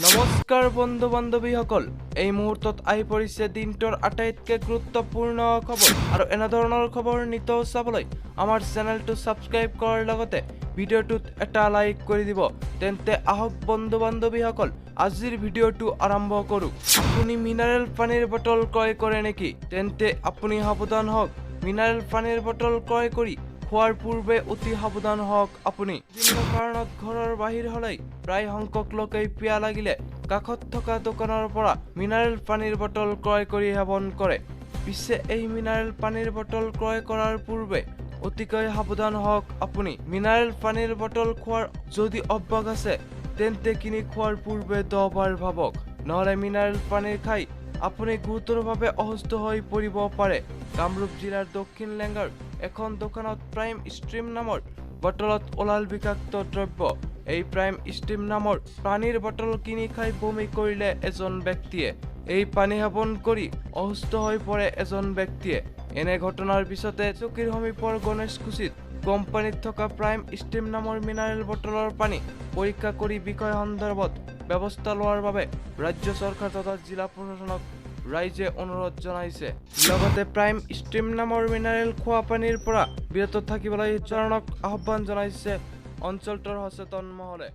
নমস্কাৰ বন্ধু বান্ধৱীসকল, এই মুহূৰ্তত আহি পৰিছে দিনটোৰ আটাইতকৈ গুৰুত্বপূৰ্ণ খবৰ আৰু এনে ধৰণৰ খবৰ নিতৌ চাবলৈ আমাৰ চেনেলটো ছাবস্ক্ৰাইব কৰাৰ লগতে ভিডিঅ'টোত এটা লাইক কৰি দিব। তেন্তে আহক বন্ধু বান্ধৱীসকল, আজিৰ ভিডিঅ'টো আৰম্ভ কৰোঁ। আপুনি মিনাৰেল পানীৰ বটল ক্ৰয় কৰে নেকি? তেন্তে আপুনি সাৱধান হওক। মিনাৰেল পানীৰ বটল ক্ৰয় কৰি খোৱাৰ পূৰ্বে অতি সাৱধান হওক। আপুনি বিভিন্ন কাৰণত ঘৰৰ বাহিৰ হলেই প্ৰায় সংখ্যক লোকেই পিয়া লাগিলে কাষত থকা দোকানৰ পৰা মিনাৰেল পানীৰ বটল ক্ৰয় কৰি সেৱন কৰে। পিছে এই মিনাৰেল পানীৰ বটল ক্ৰয় কৰাৰ পূৰ্বে অতিকৈ সাৱধান হওক। আপুনি মিনাৰেল পানীৰ বটল খোৱাৰ যদি অভ্যাস আছে তেন্তে কিনি খোৱাৰ পূৰ্বে 10 বাৰ ভাবক, নহলে মিনাৰেল পানী খাই আপুনি গুৰুতৰভাৱে অসুস্থ হৈ পৰিব পাৰে। কামৰূপ জিলাৰ দক্ষিণ লেংগাৰ এখন দোকানত প্ৰাইম ষ্ট্ৰীম নামৰ বটলত ওলাল বিষাক্ত দ্ৰব্য। এই প্ৰাইম ষ্ট্ৰীম নামৰ পানীৰ বটল কিনি খাই বমি কৰিলে এজন ব্যক্তিয়ে। এই পানী সেৱন কৰি অসুস্থ হৈ পৰে এজন ব্যক্তিয়ে। এনে ঘটনাৰ পিছতে চকীৰ সমীপৰ গণেশকুচিত কোম্পানীত থকা প্ৰাইম ষ্ট্ৰীম নামৰ মিনাৰেল বটলৰ পানী পৰীক্ষা কৰি বিষয় সন্দৰ্ভত ব্যৱস্থা লোৱাৰ বাবে ৰাজ্য চৰকাৰ তথা জিলা প্ৰশাসনক ৰাইজে অনুৰোধ জনাইছে। লগতে প্ৰাইম ষ্ট্ৰীম নামৰ মিনাৰেল খোৱা পানীৰ পৰা বিৰত থাকিবলৈ জনক আহ্বান জনাইছে অঞ্চলটোৰ সচেতন মহলে।